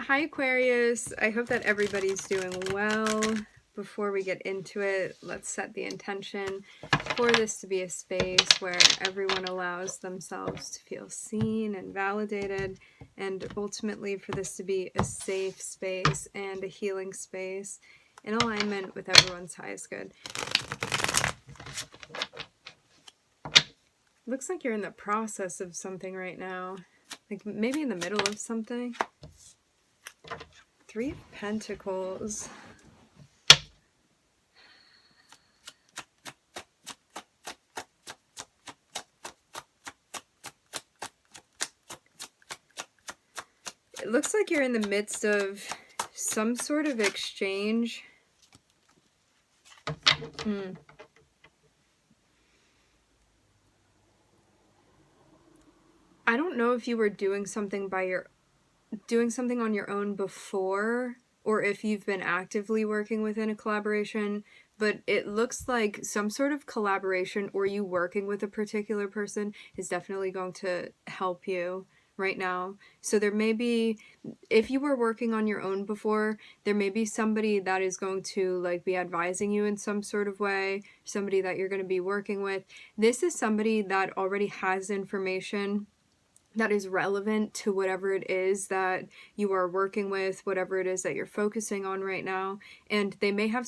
Hi Aquarius, I hope that everybody's doing well. Before we get into it, let's set the intention for this to be a space where everyone allows themselves to feel seen and validated, and ultimately for this to be a safe space and a healing space in alignment with everyone's highest good. Looks like you're in the process of something right now, like maybe in the middle of something. Three of Pentacles. It looks like you're in the midst of some sort of exchange. I don't know if you were doing something on your own before, or if you've been actively working within a collaboration, but it looks like some sort of collaboration or you working with a particular person is definitely going to help you right now. So there may be, if you were working on your own before, there may be somebody that is going to like be advising you in some sort of way, somebody that you're going to be working with. This is somebody that already has information that is relevant to whatever it is that you are working with, whatever it is that you're focusing on right now. And they may have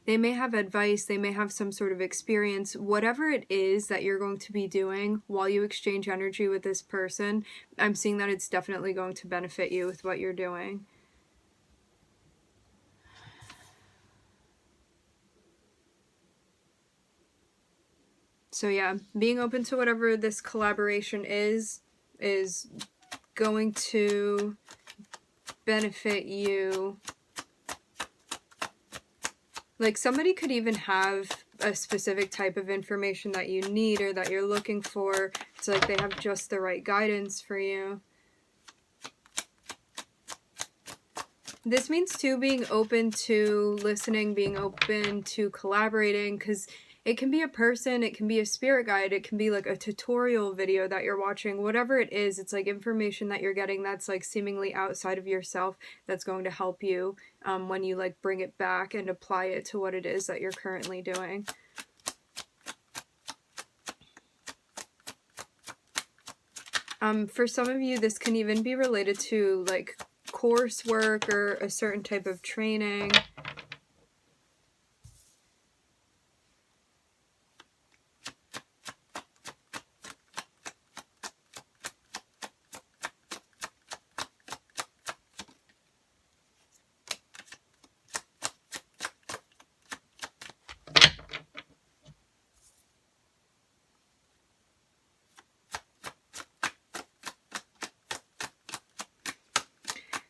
they may have advice, they may have some sort of experience, whatever it is that you're going to be doing while you exchange energy with this person. I'm seeing that it's definitely going to benefit you with what you're doing. So yeah, being open to whatever this collaboration is going to benefit you. Like somebody could even have a specific type of information that you need or that you're looking for. It's like they have just the right guidance for you. This means too being open to listening, being open to collaborating, because it can be a person, it can be a spirit guide, it can be like a tutorial video that you're watching, whatever it is. It's like information that you're getting that's like seemingly outside of yourself that's going to help you when you like bring it back and apply it to what it is that you're currently doing. For some of you, this can even be related to like coursework or a certain type of training.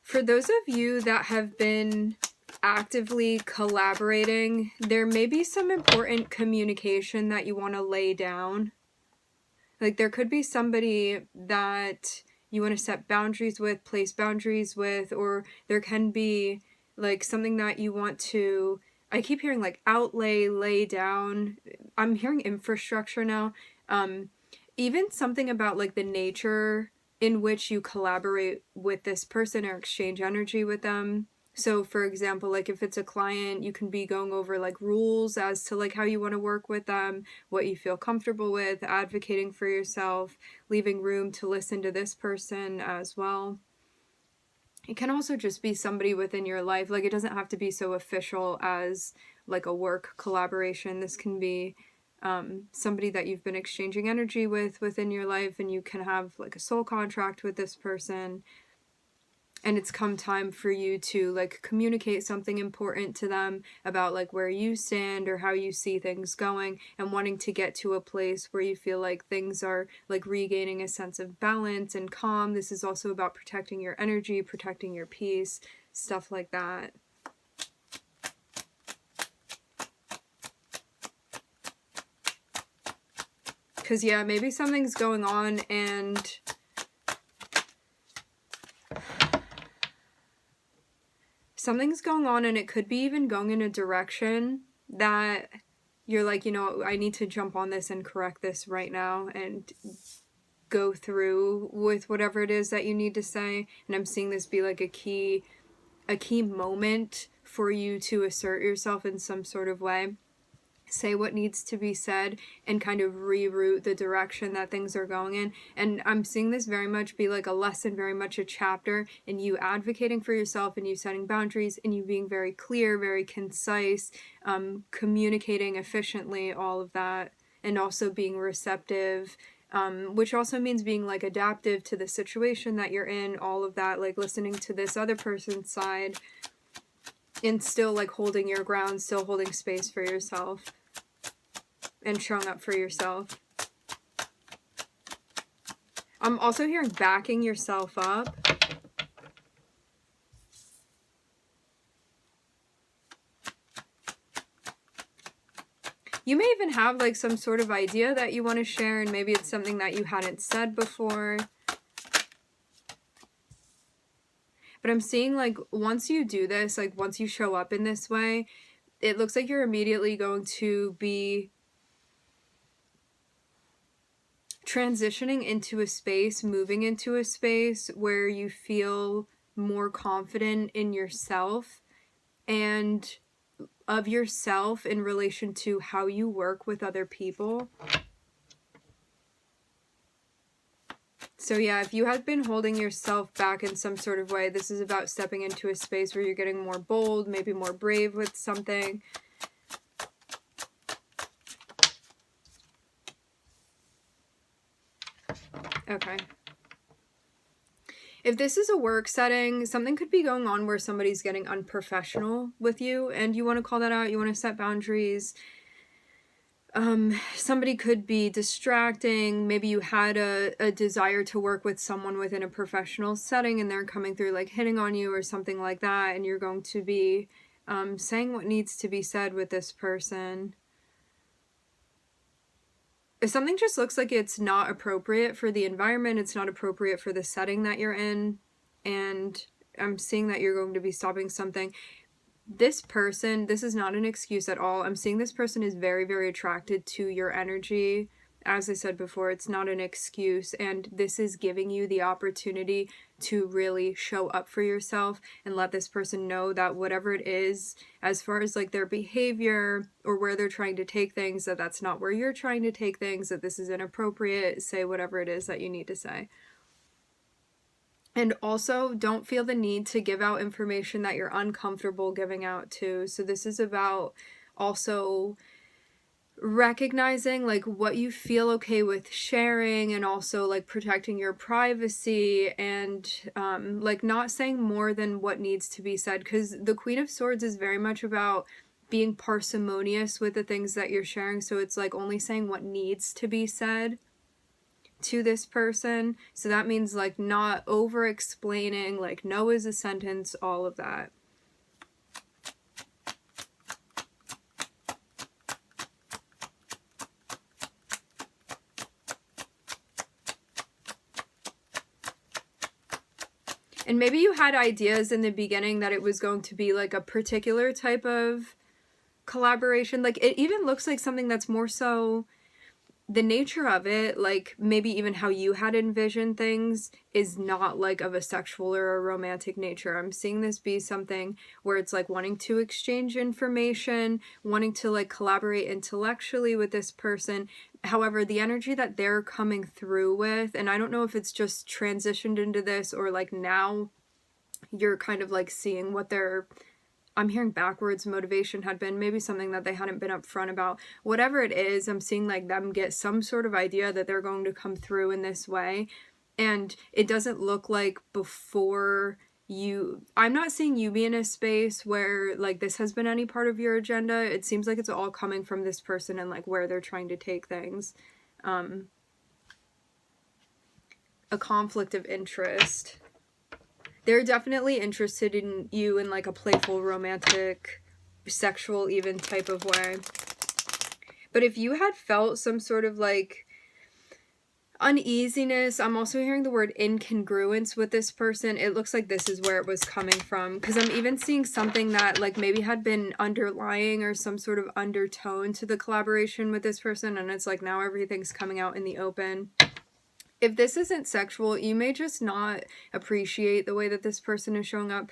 For those of you that have been actively collaborating, there may be some important communication that you want to lay down. Like there could be somebody that you want to set boundaries with, place boundaries with, or there can be like something that you want to, I keep hearing like outlay, lay down. I'm hearing infrastructure now. Even something about like the nature in which you collaborate with this person or exchange energy with them. So for example, like if it's a client, you can be going over like rules as to like how you want to work with them, what you feel comfortable with, advocating for yourself, leaving room to listen to this person as well. It can also just be somebody within your life. Like it doesn't have to be so official as like a work collaboration. This can be somebody that you've been exchanging energy with within your life, and you can have like a soul contract with this person, and it's come time for you to like communicate something important to them about like where you stand or how you see things going, and wanting to get to a place where you feel like things are like regaining a sense of balance and calm. This is also about protecting your energy, protecting your peace, stuff like that. Because, yeah, maybe something's going on and it could be even going in a direction that you're like, you know, I need to jump on this and correct this right now and go through with whatever it is that you need to say. And I'm seeing this be like a key moment for you to assert yourself in some sort of way. Say what needs to be said and kind of reroute the direction that things are going in. And I'm seeing this very much be like a lesson, very much a chapter in you advocating for yourself and you setting boundaries and you being very clear, very concise, communicating efficiently, all of that, and also being receptive, which also means being like adaptive to the situation that you're in, all of that, like listening to this other person's side and still like holding your ground, still holding space for yourself and showing up for yourself. I'm also hearing backing yourself up. You may even have like some sort of idea that you want to share, and maybe it's something that you hadn't said before. But I'm seeing like once you do this, like once you show up in this way, it looks like you're immediately going to be transitioning into a space, moving into a space where you feel more confident in yourself and of yourself in relation to how you work with other people. So yeah, if you have been holding yourself back in some sort of way, this is about stepping into a space where you're getting more bold, maybe more brave with something. Okay. If this is a work setting, something could be going on where somebody's getting unprofessional with you and you want to call that out, you want to set boundaries. Somebody could be distracting. Maybe you had a desire to work with someone within a professional setting and they're coming through like hitting on you or something like that, and you're going to be saying what needs to be said with this person. If something just looks like it's not appropriate for the environment, it's not appropriate for the setting that you're in, and I'm seeing that you're going to be stopping something. This person, this is not an excuse at all. I'm seeing this person is very, very attracted to your energy. As I said before, it's not an excuse, and this is giving you the opportunity to really show up for yourself and let this person know that whatever it is, as far as like their behavior or where they're trying to take things, that that's not where you're trying to take things, that this is inappropriate. Say whatever it is that you need to say. And also, don't feel the need to give out information that you're uncomfortable giving out too. So this is about also recognizing like what you feel okay with sharing, and also like protecting your privacy, and like not saying more than what needs to be said, because the Queen of Swords is very much about being parsimonious with the things that you're sharing. So it's like only saying what needs to be said to this person. So that means like not over explaining, like no is a sentence, all of that. And maybe you had ideas in the beginning that it was going to be like a particular type of collaboration. Like it even looks like something that's more so the nature of it, like maybe even how you had envisioned things, is not like of a sexual or a romantic nature. I'm seeing this be something where it's like wanting to exchange information, wanting to like collaborate intellectually with this person. However, the energy that they're coming through with, and I don't know if it's just transitioned into this or like now you're kind of like seeing what they're, I'm hearing backwards motivation had been, maybe something that they hadn't been upfront about. Whatever it is, I'm seeing like them get some sort of idea that they're going to come through in this way. And it doesn't look like before you, I'm not seeing you be in a space where like this has been any part of your agenda. It seems like it's all coming from this person and like where they're trying to take things. A conflict of interest. They're definitely interested in you in like a playful, romantic, sexual even type of way. But if you had felt some sort of like uneasiness, I'm also hearing the word incongruence with this person. It looks like this is where it was coming from, because I'm even seeing something that like maybe had been underlying or some sort of undertone to the collaboration with this person, and it's like now everything's coming out in the open. If this isn't sexual, you may just not appreciate the way that this person is showing up.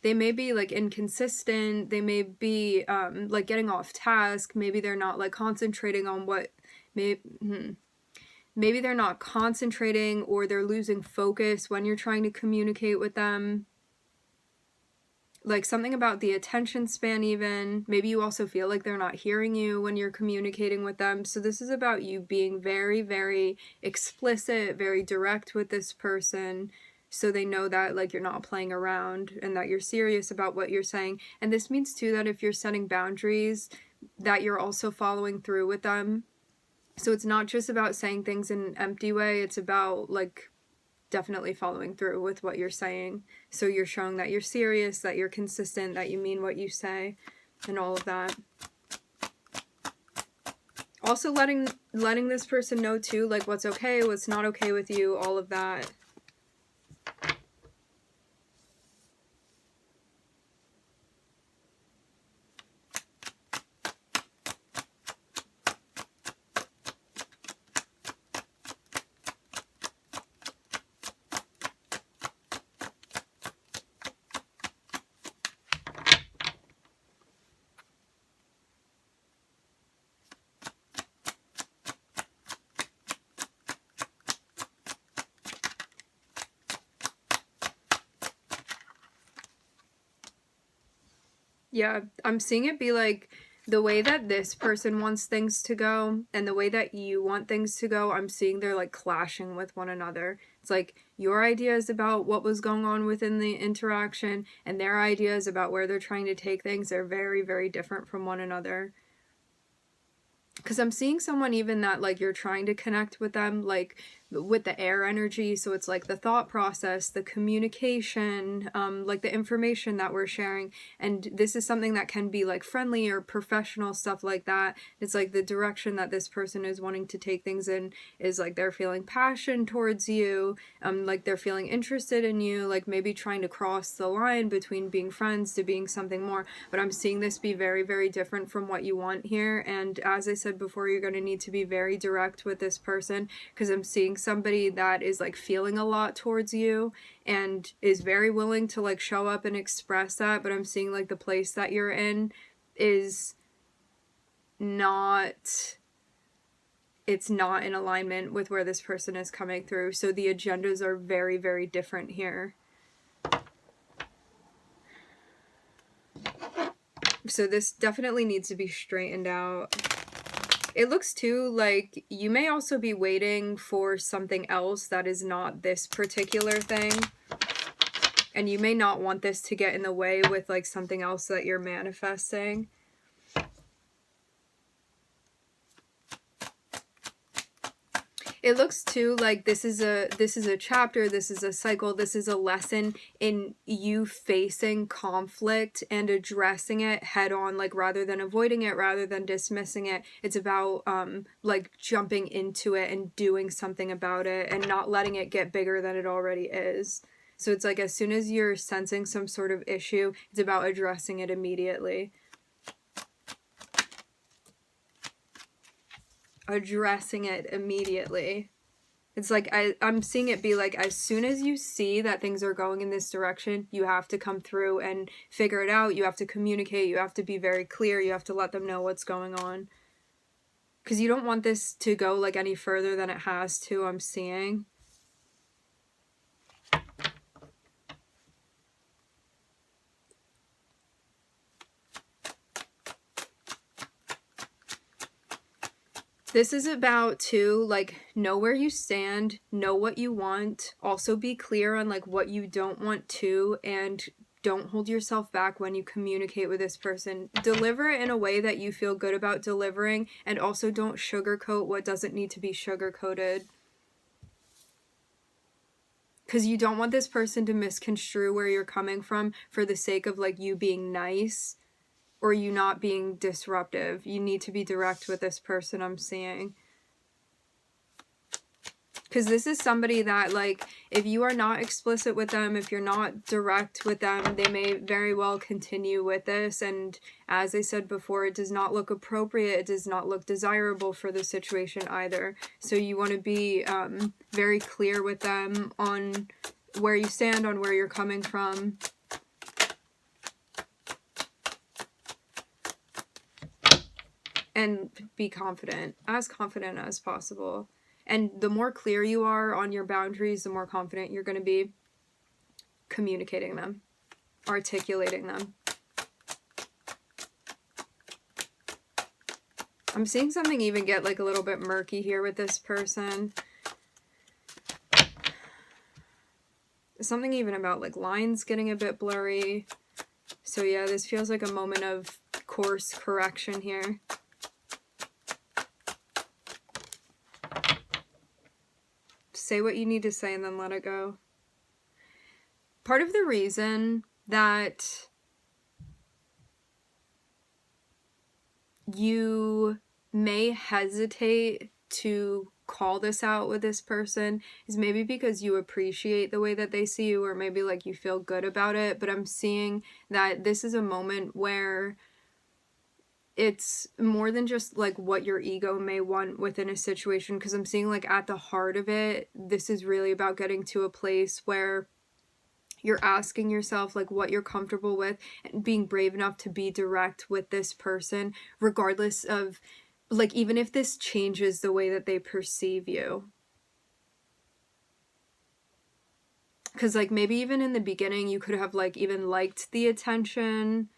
They may be like inconsistent. They may be like getting off task. Maybe they're not like concentrating on what maybe they're not concentrating, or they're losing focus when you're trying to communicate with them. Like something about the attention span even. Maybe you also feel like they're not hearing you when you're communicating with them. So this is about you being very, very explicit, very direct with this person, so they know that like you're not playing around and that you're serious about what you're saying. And this means too that if you're setting boundaries, that you're also following through with them. So it's not just about saying things in an empty way. It's about like definitely following through with what you're saying. So you're showing that you're serious, that you're consistent, that you mean what you say, and all of that. Also letting this person know too, like what's okay, what's not okay with you, all of that. Yeah, I'm seeing it be like the way that this person wants things to go and the way that you want things to go, I'm seeing they're like clashing with one another. It's like your ideas about what was going on within the interaction and their ideas about where they're trying to take things are very, very different from one another. Because I'm seeing someone even that like you're trying to connect with them like with the air energy, so it's like the thought process, the communication, like the information that we're sharing, and this is something that can be like friendly or professional stuff like that. It's like the direction that this person is wanting to take things in is like they're feeling passion towards you, like they're feeling interested in you, like maybe trying to cross the line between being friends to being something more. But I'm seeing this be very, very different from what you want here, and as I said before, you're going to need to be very direct with this person, because I'm seeing somebody that is like feeling a lot towards you and is very willing to like show up and express that, but I'm seeing like the place that you're in is not, it's not in alignment with where this person is coming through. So the agendas are very, very different here. So this definitely needs to be straightened out. It looks too like you may also be waiting for something else that is not this particular thing. And you may not want this to get in the way with like something else that you're manifesting. It looks too like this is a chapter, this is a cycle, this is a lesson in you facing conflict and addressing it head on, like rather than avoiding it, rather than dismissing it. It's about like jumping into it and doing something about it and not letting it get bigger than it already is. So it's like as soon as you're sensing some sort of issue, it's about addressing it immediately. Addressing it immediately. It's like I'm seeing it be like as soon as you see that things are going in this direction, you have to come through and figure it out. You have to communicate. You have to be very clear. You have to let them know what's going on. Because you don't want this to go like any further than it has to, I'm seeing. This is about to like know where you stand, know what you want, also be clear on like what you don't want to, and don't hold yourself back when you communicate with this person. Deliver it in a way that you feel good about delivering, and also don't sugarcoat what doesn't need to be sugarcoated. Because you don't want this person to misconstrue where you're coming from for the sake of like you being nice or you not being disruptive. You need to be direct with this person, I'm seeing. Because this is somebody that, like, if you are not explicit with them, if you're not direct with them, they may very well continue with this. And as I said before, it does not look appropriate. It does not look desirable for the situation either. So you want to be very clear with them on where you stand, on where you're coming from. And be confident as possible. And the more clear you are on your boundaries, the more confident you're going to be communicating them, articulating them. I'm seeing something even get like a little bit murky here with this person. Something even about like lines getting a bit blurry. So yeah, this feels like a moment of course correction here. Say what you need to say and then let it go. Part of the reason that you may hesitate to call this out with this person is maybe because you appreciate the way that they see you, or maybe like you feel good about it. But I'm seeing that this is a moment where it's more than just like what your ego may want within a situation, because I'm seeing like at the heart of it, this is really about getting to a place where you're asking yourself like what you're comfortable with and being brave enough to be direct with this person, regardless of like, even if this changes the way that they perceive you. Because like maybe even in the beginning you could have like even liked the attention,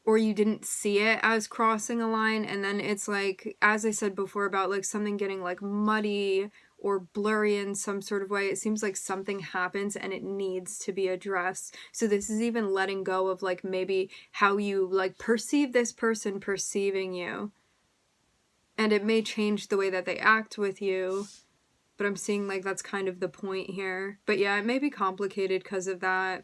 or you didn't see it as crossing a line, and then it's like, as I said before about like something getting like muddy or blurry in some sort of way, it seems like something happens and it needs to be addressed. So this is even letting go of like maybe how you like perceive this person perceiving you. And it may change the way that they act with you, but I'm seeing like that's kind of the point here. But yeah, it may be complicated because of that.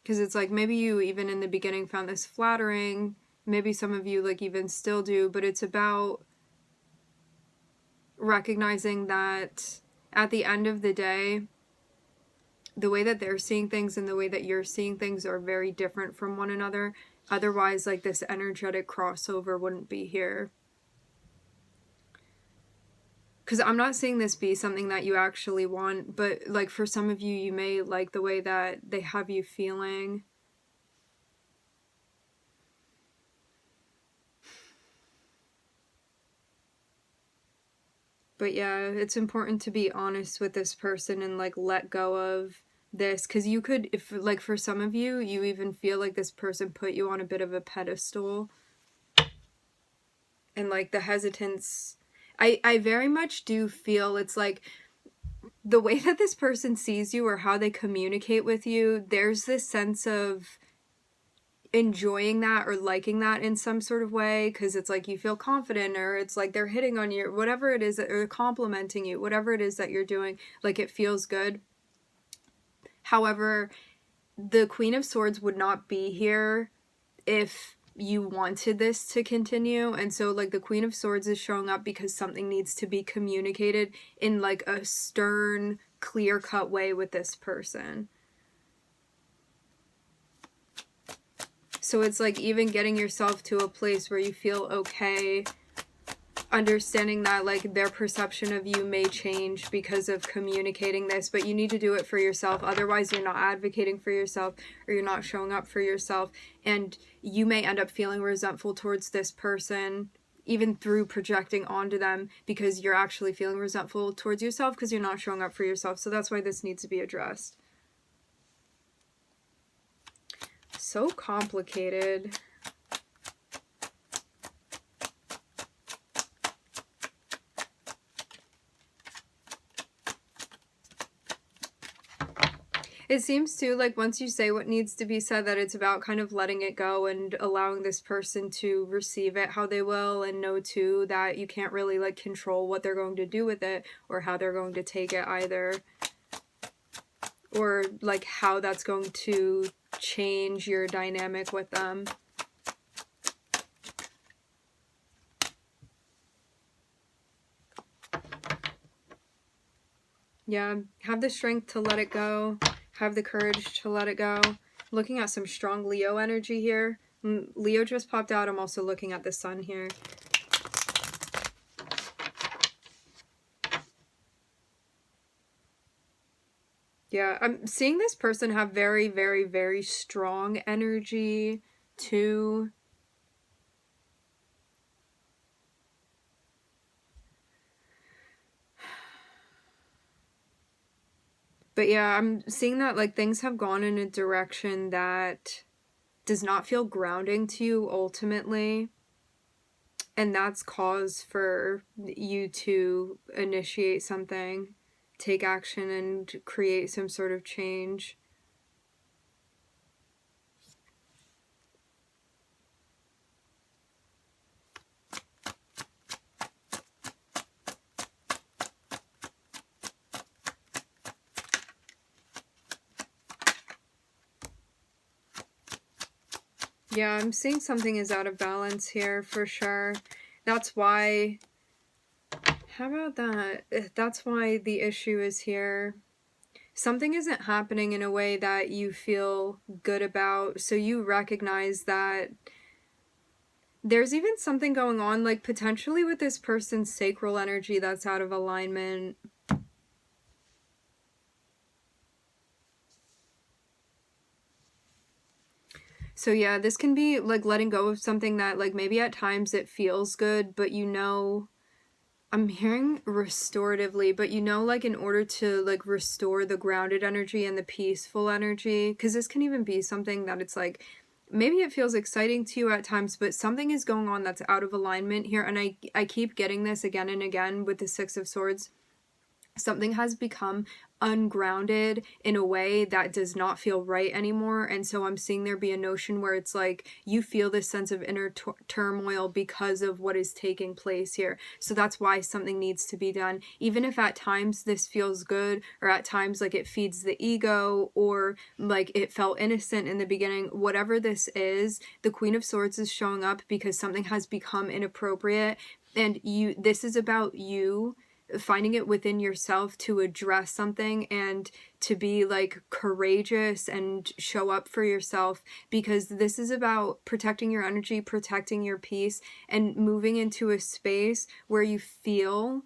Because it's like maybe you even in the beginning found this flattering. Maybe some of you like even still do. But it's about recognizing that at the end of the day, the way that they're seeing things and the way that you're seeing things are very different from one another. Otherwise, like this energetic crossover wouldn't be here. Because I'm not seeing this be something that you actually want, but like for some of you, you may like the way that they have you feeling. But yeah, it's important to be honest with this person and like let go of this. Because you could, if like for some of you, you even feel like this person put you on a bit of a pedestal. And like the hesitance, I very much do feel it's like the way that this person sees you or how they communicate with you, there's this sense of enjoying that or liking that in some sort of way, because it's like you feel confident, or it's like they're hitting on you, whatever it is, or complimenting you, whatever it is that you're doing, like it feels good. However, the Queen of Swords would not be here if you wanted this to continue. And so like the Queen of Swords is showing up because something needs to be communicated in like a stern, clear-cut way with this person. So it's like even getting yourself to a place where you feel okay, understanding that like their perception of you may change because of communicating this, but you need to do it for yourself. Otherwise you're not advocating for yourself, or you're not showing up for yourself, and you may end up feeling resentful towards this person even through projecting onto them, because you're actually feeling resentful towards yourself because you're not showing up for yourself. So that's why this needs to be addressed. So complicated. It seems too like once you say what needs to be said, that it's about kind of letting it go and allowing this person to receive it how they will, and know too that you can't really like control what they're going to do with it or how they're going to take it either, or like how that's going to change your dynamic with them. Yeah, have the strength to let it go. Have the courage to let it go. Looking at some strong Leo energy here. Leo just popped out. I'm also looking at the sun here. Yeah, I'm seeing this person have very, very, very strong energy too. But yeah, I'm seeing that like things have gone in a direction that does not feel grounding to you ultimately. And that's cause for you to initiate something, take action, and create some sort of change. Yeah, I'm seeing something is out of balance here for sure. That's why, how about that? That's why the issue is here. Something isn't happening in a way that you feel good about, so you recognize that there's even something going on, like potentially with this person's sacral energy that's out of alignment. So yeah, this can be like letting go of something that like maybe at times it feels good, but you know, I'm hearing restoratively, but you know, like in order to like restore the grounded energy and the peaceful energy, because this can even be something that it's like, maybe it feels exciting to you at times, but something is going on that's out of alignment here. And I keep getting this again and again with the Six of Swords. Something has become ungrounded in a way that does not feel right anymore. And so I'm seeing there be a notion where it's like you feel this sense of inner turmoil because of what is taking place here. So that's why something needs to be done, even if at times this feels good, or at times like it feeds the ego, or like it felt innocent in the beginning. Whatever this is, the Queen of Swords is showing up because something has become inappropriate. And this is about you finding it within yourself to address something and to be like courageous and show up for yourself, because this is about protecting your energy, protecting your peace, and moving into a space where you feel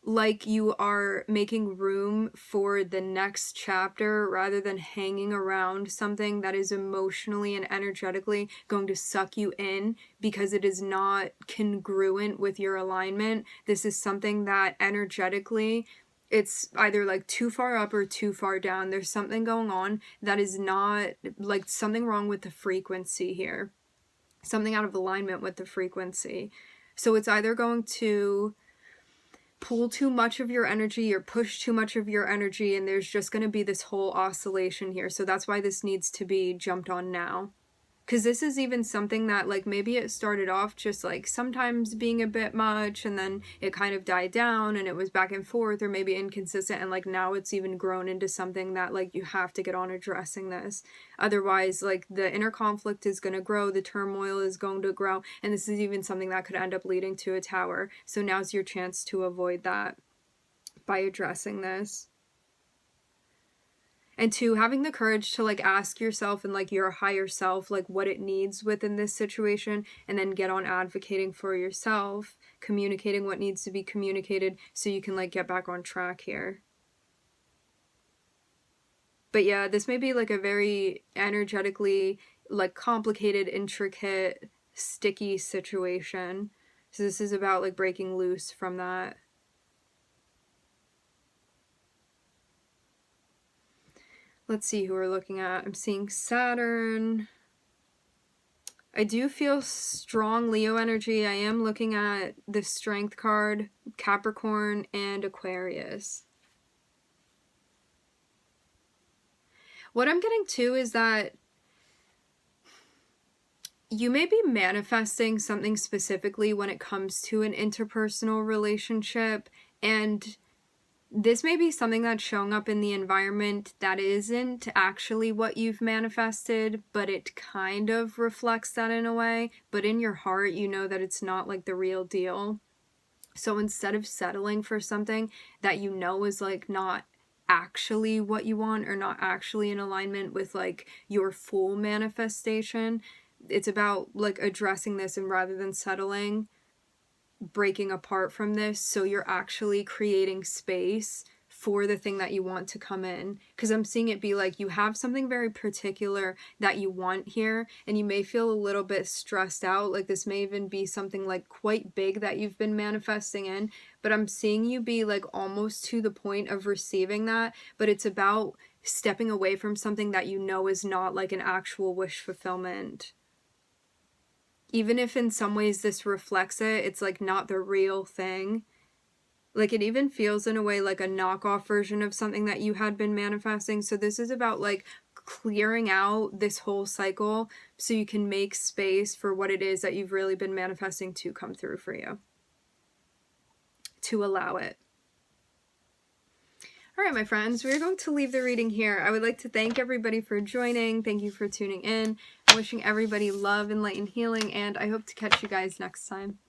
like you are making room for the next chapter rather than hanging around something that is emotionally and energetically going to suck you in because it is not congruent with your alignment. This is something that energetically it's either like too far up or too far down. There's something going on that is not like something wrong with the frequency here, something out of alignment with the frequency. So it's either going to pull too much of your energy or push too much of your energy, and there's just going to be this whole oscillation here. So that's why this needs to be jumped on now, because this is even something that like maybe it started off just like sometimes being a bit much, and then it kind of died down and it was back and forth or maybe inconsistent, and like now it's even grown into something that like you have to get on addressing this. Otherwise, like the inner conflict is going to grow, the turmoil is going to grow, and this is even something that could end up leading to a tower. So now's your chance to avoid that by addressing this. And two, having the courage to like ask yourself and like your higher self like what it needs within this situation, and then get on advocating for yourself, communicating what needs to be communicated so you can like get back on track here. But yeah, this may be like a very energetically like complicated, intricate, sticky situation. So this is about like breaking loose from that. Let's see who we're looking at. I'm seeing Saturn. I do feel strong Leo energy. I am looking at the Strength card, Capricorn, and Aquarius. What I'm getting to is that you may be manifesting something specifically when it comes to an interpersonal relationship, and this may be something that's showing up in the environment that isn't actually what you've manifested, but it kind of reflects that in a way. But in your heart, you know that it's not like the real deal. So instead of settling for something that you know is like not actually what you want or not actually in alignment with like your full manifestation, it's about like addressing this, and rather than settling, breaking apart from this so you're actually creating space for the thing that you want to come in. Because I'm seeing it be like you have something very particular that you want here, and you may feel a little bit stressed out. Like this may even be something like quite big that you've been manifesting in, but I'm seeing you be like almost to the point of receiving that, but it's about stepping away from something that you know is not like an actual wish fulfillment. Even if in some ways this reflects it, it's like not the real thing. Like it even feels in a way like a knockoff version of something that you had been manifesting. So this is about like clearing out this whole cycle so you can make space for what it is that you've really been manifesting to come through for you. To allow it. All right, my friends, we're going to leave the reading here. I would like to thank everybody for joining. Thank you for tuning in. I'm wishing everybody love and light and healing, and I hope to catch you guys next time.